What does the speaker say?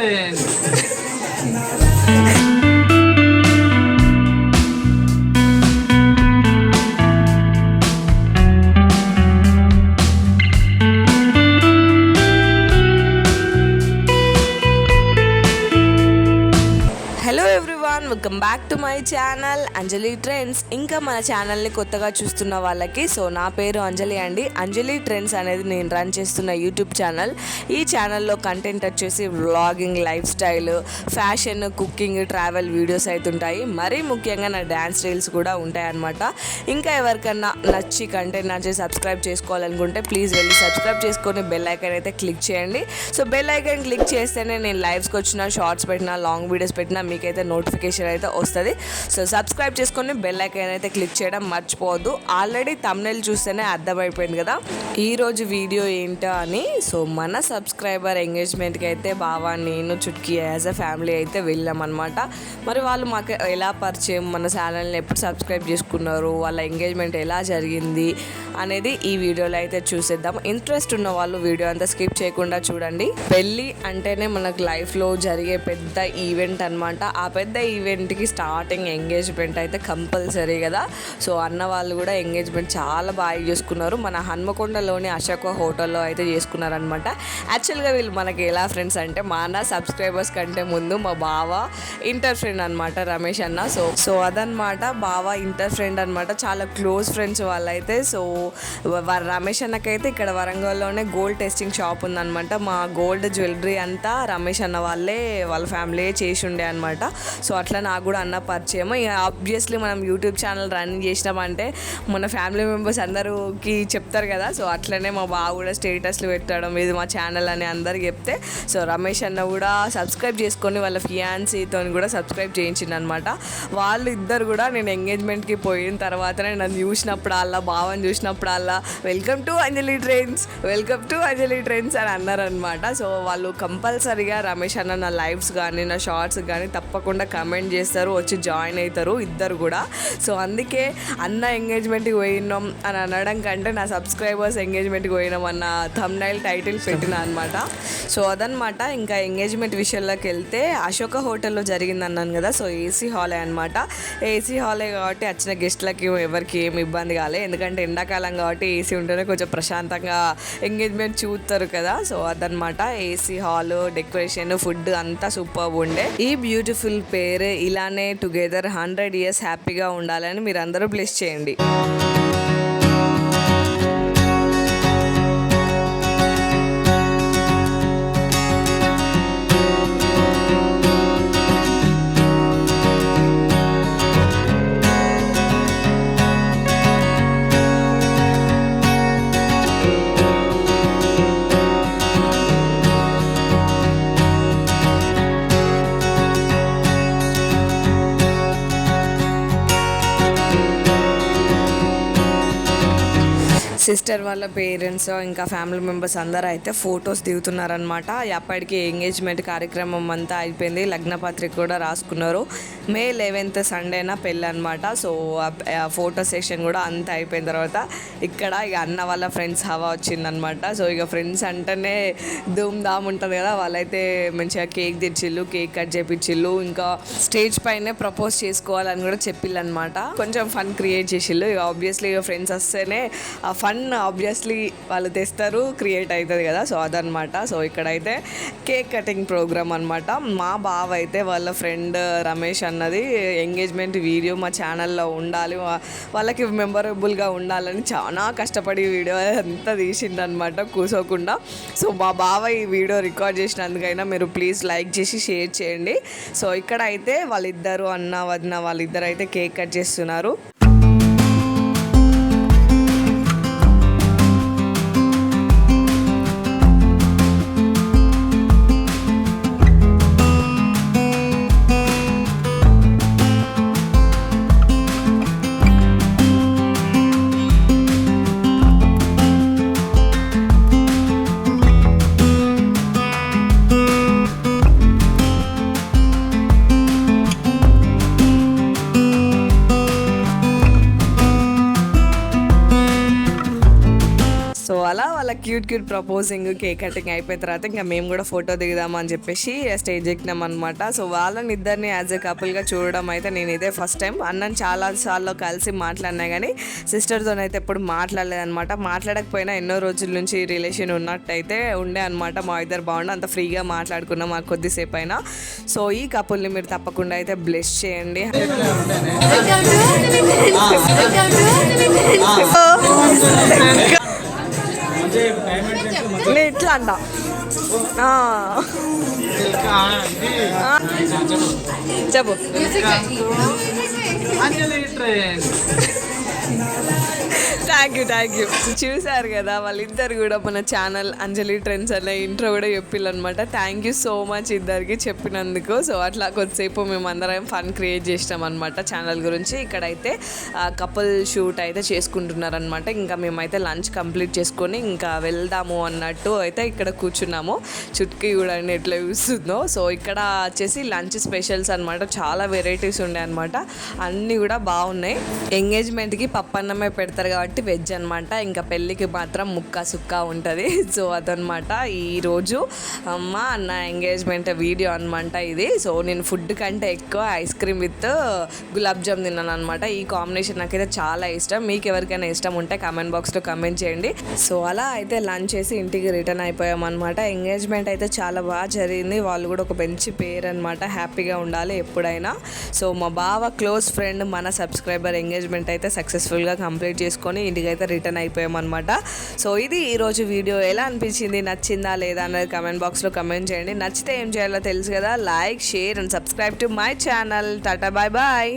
Friends. Hello everyone, welcome back to my channel Anjali trends. ఇంకా మన ఛానల్ని కొత్తగా చూస్తున్న వాళ్ళకి, సో నా పేరు అంజలి అండి. అంజలి ట్రెండ్స్ అనేది నేను రన్ చేస్తున్న యూట్యూబ్ ఛానల్. ఈ ఛానల్లో కంటెంట్ వచ్చేసి vlogging, life style, fashion, cooking, travel videos అయితే ఉంటాయి. మరీ ముఖ్యంగా నా డ్యాన్స్ రీల్స్ కూడా ఉంటాయన్నమాట. ఇంకా ఎవరికన్నా నచ్చి కంటెంట్ నచ్చి సబ్స్క్రైబ్ చేసుకోవాలనుకుంటే ప్లీజ్ వెళ్ళి సబ్స్క్రైబ్ చేసుకొని బెల్ ఐకాన్ అయితే క్లిక్ చేయండి. సో బెల్ ఐకాన్ క్లిక్ చేస్తేనే నేను లైవ్స్కి వచ్చిన, షార్ట్స్ పెట్టినా, లాంగ్ వీడియోస్ పెట్టినా మీకైతే నోటిఫికేషన్ అయితే వస్తుంది. సో సబ్స్క్రైబ్ చేసుకొని బెల్ ఐకాన్ అయితే క్లిక్ చేయడం మర్చిపోవద్దు. ఆల్రెడీ థంబ్నెయిల్ చూస్తేనే అర్థమైపోయింది కదా ఈరోజు వీడియో ఏంటో అని. సో మన సబ్స్క్రైబర్ ఎంగేజ్మెంట్కి అయితే బావా, నేను, చుట్కీ యాజ్ అ ఫ్యామిలీ అయితే వెళ్ళామన్నమాట. మరి వాళ్ళు మాకు ఎలా పరిచయం, మన ఛానల్ని ఎప్పుడు సబ్స్క్రైబ్ చేసుకున్నారు, వాళ్ళ ఎంగేజ్మెంట్ ఎలా జరిగింది అనేది ఈ వీడియోలో అయితే చూసేద్దాం. ఇంట్రెస్ట్ ఉన్న వాళ్ళు వీడియో అంతా స్కిప్ చేయకుండా చూడండి. పెళ్ళి అంటేనే మనకు లైఫ్లో జరిగే పెద్ద ఈవెంట్ అనమాట. ఆ పెద్ద ఈవెంట్కి స్టార్టింగ్ ఎంగేజ్మెంట్ అయితే కంపల్సరీ కదా. సో అన్న వాళ్ళు కూడా ఎంగేజ్మెంట్ చాలా బాగా చేసుకున్నారు. మన హన్మకొండలోని అశోక హోటల్లో అయితే చేసుకున్నారనమాట. యాక్చువల్గా వీళ్ళు మనకి ఎలా ఫ్రెండ్స్ అంటే, మా అన్న సబ్స్క్రైబర్స్ కంటే ముందు మా బావ ఇంటర్ ఫ్రెండ్ అనమాట, రమేష్ అన్న. సో అదనమాట, బావ ఇంటర్ ఫ్రెండ్ అనమాట, చాలా క్లోజ్ ఫ్రెండ్స్ వాళ్ళైతే. సో రమేష్ అన్నకైతే ఇక్కడ వరంగల్లోనే గోల్డ్ టెస్టింగ్ షాప్ ఉందనమాట. మా గోల్డ్ జ్యువెలరీ అంతా రమేష్ అన్న వాళ్ళ ఫ్యామిలీ చేసి ఉండే అనమాట. సో అట్లా నాకు కూడా అన్న పరిచయం. ఇక ఆబ్వియస్లీ మనం యూట్యూబ్ ఛానల్ రన్ చేసినామంటే మన ఫ్యామిలీ మెంబర్స్ అందరికి చెప్తారు కదా. సో అట్లనే మా బావ కూడా స్టేటస్లు పెట్టడం, ఇది మా ఛానల్ అని అందరికి చెప్తే, సో రమేష్ అన్న కూడా సబ్స్క్రైబ్ చేసుకొని వాళ్ళ ఫియాన్సీతో కూడా సబ్స్క్రైబ్ చేయించింది అనమాట. వాళ్ళు ఇద్దరు కూడా నేను ఎంగేజ్మెంట్కి పోయిన తర్వాతనే నన్ను చూసినప్పుడల్లా, బావని చూసినప్పుడల్లా welcome to Anjali trends, welcome to Anjali trends అని అన్నారనమాట. సో వాళ్ళు కంపల్సరీగా రమేష్ అన్న నా లైవ్స్ కానీ, నా షార్ట్స్ కానీ తప్పకుండా కమెంట్ చేస్తారు, వచ్చి జాయిన్ అవుతారు ఇద్దరు కూడా. సో అందుకే అన్న ఎంగేజ్మెంట్కి పోయినాం అని అనడం కంటే నా సబ్స్క్రైబర్స్ ఎంగేజ్మెంట్కి పోయినాం అన్న థంబ్నెయిల్ టైటిల్ పెట్టిన అనమాట. సో అదనమాట. ఇంకా ఎంగేజ్మెంట్ విషయంలోకి వెళ్తే అశోక హోటల్లో జరిగింది అన్నాను కదా. సో ఏసీ హాలే అనమాట. ఏసీ హాలే కాబట్టి వచ్చిన గెస్ట్లకి ఎవరికి ఏమి ఇబ్బంది కాలే, ఎందుకంటే ఎండాకాలం కాబట్టి ఏసీ ఉంటేనే కొంచెం ప్రశాంతంగా ఎంగేజ్మెంట్ చూస్తారు కదా. సో అదనమాట, ఏసీ హాల్, డెకరేషన్, ఫుడ్ అంతా సూపర్ ఉండే. ఈ బ్యూటిఫుల్ పేరు ఇలానే టుగెదర్ 100 years హ్యాపీగా ఉండాలని మీరు అందరూ బ్లెస్ చేయండి. సిస్టర్ వాళ్ళ పేరెంట్స్ ఇంకా ఫ్యామిలీ మెంబర్స్ అందరూ అయితే ఫొటోస్ దిగుతున్నారనమాట. అప్పటికి ఎంగేజ్మెంట్ కార్యక్రమం అంతా అయిపోయింది, లగ్న పత్రిక కూడా రాసుకున్నారు. May 11th సండేనా పెళ్ళి అనమాట. సో ఫోటో సెషన్ కూడా అంతా అయిపోయిన తర్వాత ఇక్కడ ఇక అన్న వాళ్ళ ఫ్రెండ్స్ హవా వచ్చిందనమాట. సో ఇక ఫ్రెండ్స్ అంటేనే ధూమ్ ధామ్ ఉంటుంది కదా. వాళ్ళైతే మంచిగా కేక్ తెచ్చిళ్ళు, కేక్ కట్ చేపించిళ్ళు, ఇంకా స్టేజ్ పైనే ప్రపోజ్ చేసుకోవాలని కూడా చెప్పిళ్ళనమాట. కొంచెం ఫన్ క్రియేట్ చేసిళ్ళు. ఇక ఆబ్వియస్లీ ఇక ఫ్రెండ్స్ వస్తేనే ఆ ఫన్ ఆబ్వియస్లీ వాళ్ళు తెస్తారు, క్రియేట్ అవుతుంది కదా. సో అదనమాట. సో ఇక్కడైతే కేక్ కటింగ్ ప్రోగ్రామ్ అనమాట. మా బావ అయితే వాళ్ళ ఫ్రెండ్ రమేష్ అన్నది ఎంగేజ్మెంట్ వీడియో మా ఛానల్లో ఉండాలి, వాళ్ళకి మెమొరబుల్గా ఉండాలని చాలా కష్టపడి వీడియో అంతా తీసిండనమాట కూసోకుండా. సో మా బావ ఈ వీడియో రికార్డ్ చేసినందుకైనా మీరు ప్లీజ్ లైక్ చేసి షేర్ చేయండి. సో ఇక్కడ అయితే వాళ్ళిద్దరు అన్న వదిన వాళ్ళిద్దరు అయితే కేక్ కట్ చేస్తున్నారు. క్యూట్ ప్రపోజింగ్ కేక్ కటింగ్ అయిపోయిన తర్వాత ఇంకా మేము కూడా ఫోటో దిగుదామని చెప్పేసి స్టేజ్ ఎక్కినాం అనమాట. సో వాళ్ళని ఇద్దరిని యాజ్ ఎ కపుల్గా చూడడం అయితే నేను ఇదే ఫస్ట్ టైం. అన్నని చాలా సార్లు కలిసి మాట్లాడినా కానీ సిస్టర్తో అయితే ఎప్పుడు మాట్లాడలేదు అనమాట. మాట్లాడకపోయినా ఎన్నో రోజుల నుంచి రిలేషన్ ఉన్నట్టయితే ఉండే అనమాట. మా ఇద్దరు బాగుండే అంత ఫ్రీగా మాట్లాడుకున్నాం మాకు కొద్దిసేపు అయినా. సో ఈ కపుల్ని మీరు తప్పకుండా అయితే బ్లెస్ చేయండి. ఇట్లా అంట చెప్పు. Thank you. చూసారు కదా వాళ్ళిద్దరు కూడా మన ఛానల్ అంజలి ట్రెండ్స్ అనే ఇంట్రో కూడా చెప్పిల్లనమాట. థ్యాంక్ యూ సో మచ్ ఇద్దరికి చెప్పినందుకు. సో అట్లా కొద్దిసేపు మేము అందరం ఫన్ క్రియేట్ చేసినాం అనమాట ఛానల్ గురించి. ఇక్కడైతే కపుల్ షూట్ అయితే చేసుకుంటున్నారనమాట. ఇంకా మేమైతే లంచ్ కంప్లీట్ చేసుకొని ఇంకా వెళ్దాము అన్నట్టు అయితే ఇక్కడ కూర్చున్నాము. చుట్కీ కూడా ఎట్లా చూస్తుందో. సో ఇక్కడ వచ్చేసి లంచ్ స్పెషల్స్ అనమాట. చాలా వెరైటీస్ ఉండే అనమాట. అన్నీ కూడా బాగున్నాయి. ఎంగేజ్మెంట్కి పప్పన్నమే పెడతారు కాబట్టి వెజ్ అనమాట. ఇంకా పెళ్ళికి మాత్రం ముక్క సుక్క ఉంటుంది. సో అదనమాట ఈరోజు మా అన్న ఎంగేజ్మెంట్ వీడియో అనమాట ఇది. సో నేను ఫుడ్ కంటే ఎక్కువ ice cream with gulab jam తిన్నాను అనమాట. ఈ కాంబినేషన్ నాకైతే చాలా ఇష్టం. మీకు ఎవరికైనా ఇష్టం ఉంటే కామెంట్ బాక్స్లో కామెంట్ చేయండి. సో అలా అయితే లంచ్ చేసి ఇంటికి రిటర్న్ అయిపోయాం అనమాట. ఎంగేజ్మెంట్ అయితే చాలా బాగా జరిగింది. వాళ్ళు కూడా ఒక మంచి పేరు అనమాట. హ్యాపీగా ఉండాలి ఎప్పుడైనా. సో మా బావ క్లోజ్ ఫ్రెండ్ మన సబ్స్క్రైబర్ ఎంగేజ్మెంట్ అయితే సక్సెస్ఫుల్గా కంప్లీట్ చేసుకొని ఇంటికైతే రిటర్న్ అయిపోయామన్నమాట. సో ఇది ఈరోజు వీడియో. ఎలా అనిపించింది, నచ్చిందా లేదా అనేది కమెంట్ బాక్స్లో కమెంట్ చేయండి. నచ్చితే ఏం చేయాలో తెలుసు కదా, like, share and subscribe to my channel. Tata, bye bye.